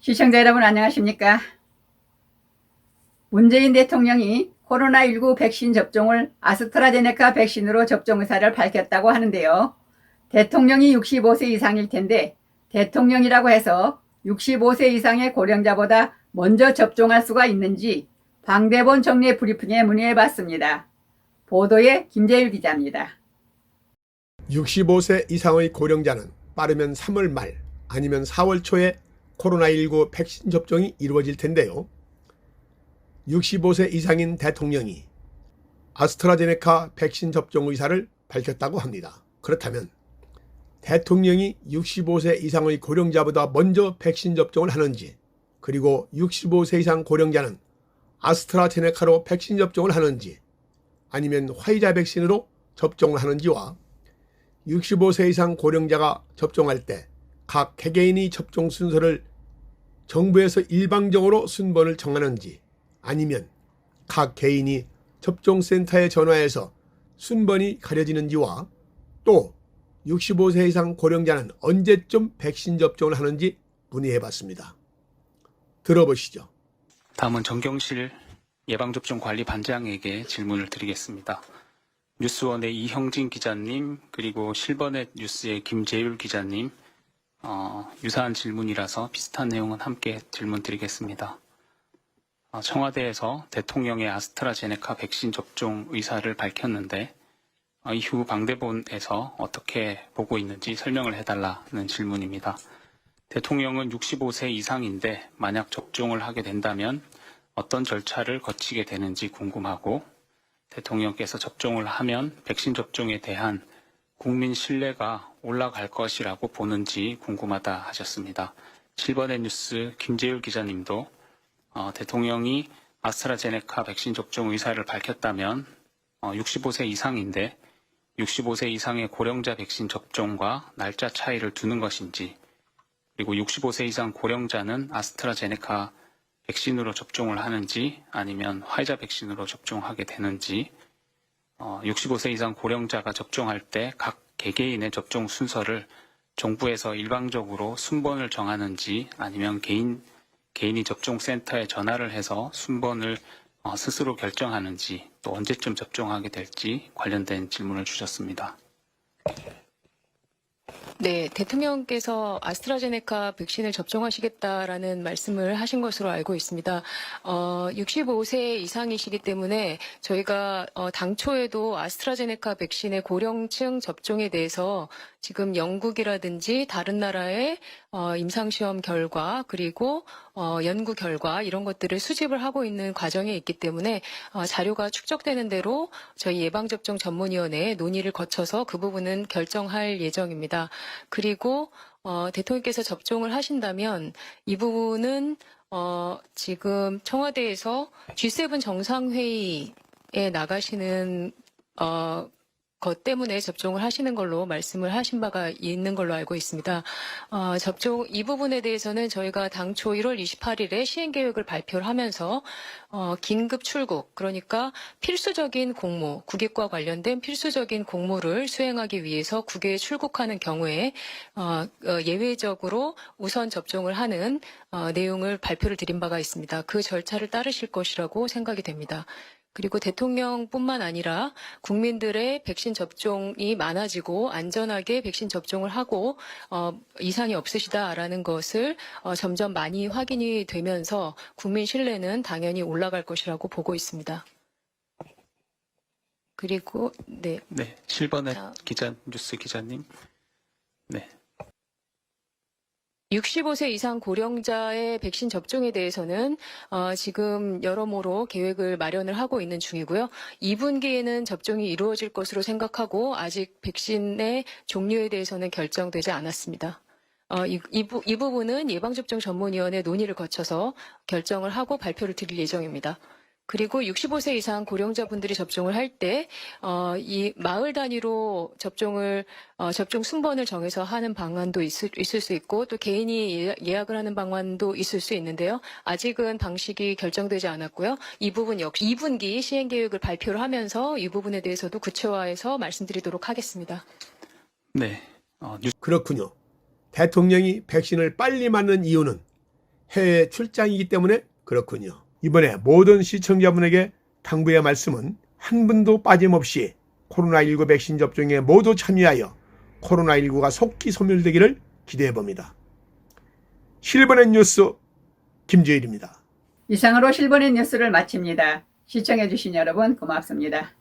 시청자 여러분 안녕하십니까? 문재인 대통령이 코로나19 백신 접종을 아스트라제네카 백신으로 접종 의사를 밝혔다고 하는데요. 대통령이 65세 이상일 텐데 대통령이라고 해서 65세 이상의 고령자보다 먼저 접종할 수가 있는지 방대본 정례 브리핑에 문의해봤습니다. 보도에 김재일 기자입니다. 65세 이상의 고령자는 빠르면 3월 말 아니면 4월 초에 코로나19 백신 접종이 이루어질 텐데요. 65세 이상인 대통령이 아스트라제네카 백신 접종 의사를 밝혔다고 합니다. 그렇다면 대통령이 65세 이상의 고령자보다 먼저 백신 접종을 하는지, 그리고 65세 이상 고령자는 아스트라제네카로 백신 접종을 하는지 아니면 화이자 백신으로 접종을 하는지와 65세 이상 고령자가 접종할 때 각 개개인이 접종 순서를 정부에서 일방적으로 순번을 정하는지 아니면 각 개인이 접종센터에 전화해서 순번이 가려지는지와 또 65세 이상 고령자는 언제쯤 백신 접종을 하는지 문의해봤습니다. 들어보시죠. 다음은 정경실 예방접종관리반장에게 질문을 드리겠습니다. 뉴스원의 이형진 기자님, 그리고 실버넷 뉴스의 김재율 기자님, 유사한 질문이라서 비슷한 내용은 함께 질문 드리겠습니다. 청와대에서 대통령의 아스트라제네카 백신 접종 의사를 밝혔는데 이후 방대본에서 어떻게 보고 있는지 설명을 해달라는 질문입니다. 대통령은 65세 이상인데 만약 접종을 하게 된다면 어떤 절차를 거치게 되는지 궁금하고, 대통령께서 접종을 하면 백신 접종에 대한 국민 신뢰가 올라갈 것이라고 보는지 궁금하다 하셨습니다. 실버넷 뉴스 김재율 기자님도 대통령이 아스트라제네카 백신 접종 의사를 밝혔다면 65세 이상인데 65세 이상의 고령자 백신 접종과 날짜 차이를 두는 것인지, 그리고 65세 이상 고령자는 아스트라제네카 백신으로 접종을 하는지 아니면 화이자 백신으로 접종하게 되는지, 65세 이상 고령자가 접종할 때 각 개개인의 접종 순서를 정부에서 일방적으로 순번을 정하는지 아니면 개인이 접종센터에 전화를 해서 순번을 스스로 결정하는지, 또 언제쯤 접종하게 될지 관련된 질문을 주셨습니다. 네, 대통령께서 아스트라제네카 백신을 접종하시겠다라는 말씀을 하신 것으로 알고 있습니다. 65세 이상이시기 때문에 저희가 당초에도 아스트라제네카 백신의 고령층 접종에 대해서 지금 영국이라든지 다른 나라의 임상시험 결과, 그리고 연구 결과, 이런 것들을 수집을 하고 있는 과정에 있기 때문에 자료가 축적되는 대로 저희 예방접종 전문위원회에 논의를 거쳐서 그 부분은 결정할 예정입니다. 그리고 대통령께서 접종을 하신다면 이 부분은 지금 청와대에서 G7 정상회의에 나가시는 것 때문에 접종을 하시는 걸로 말씀을 하신 바가 있는 걸로 알고 있습니다. 이 부분에 대해서는 저희가 당초 1월 28일에 시행계획을 발표를 하면서 긴급 출국, 그러니까 필수적인 공무, 국익과 관련된 필수적인 공무를 수행하기 위해서 국외에 출국하는 경우에 예외적으로 우선 접종을 하는 내용을 발표를 드린 바가 있습니다. 그 절차를 따르실 것이라고 생각이 됩니다. 그리고 대통령뿐만 아니라 국민들의 백신 접종이 많아지고 안전하게 백신 접종을 하고 이상이 없으시다라는 것을 점점 많이 확인이 되면서 국민 신뢰는 당연히 올라갈 것이라고 보고 있습니다. 그리고 네, 실버넷 뉴스 기자님. 네. 65세 이상 고령자의 백신 접종에 대해서는 지금 여러모로 계획을 마련을 하고 있는 중이고요. 2분기에는 접종이 이루어질 것으로 생각하고 아직 백신의 종류에 대해서는 결정되지 않았습니다. 이 부분은 예방접종 전문위원회 논의를 거쳐서 결정을 하고 발표를 드릴 예정입니다. 그리고 65세 이상 고령자분들이 접종을 할 때 이 마을 단위로 접종 순번을 정해서 하는 방안도 있을 수 있고, 또 개인이 예약을 하는 방안도 있을 수 있는데요. 아직은 방식이 결정되지 않았고요. 이 부분 역시 2분기 시행계획을 발표를 하면서 이 부분에 대해서도 구체화해서 말씀드리도록 하겠습니다. 네. 그렇군요. 대통령이 백신을 빨리 맞는 이유는 해외 출장이기 때문에 그렇군요. 이번에 모든 시청자분에게 당부의 말씀은 한 분도 빠짐없이 코로나19 백신 접종에 모두 참여하여 코로나19가 속기 소멸되기를 기대해 봅니다. 실버넷 뉴스 김주일입니다. 이상으로 실버넷 뉴스를 마칩니다. 시청해주신 여러분 고맙습니다.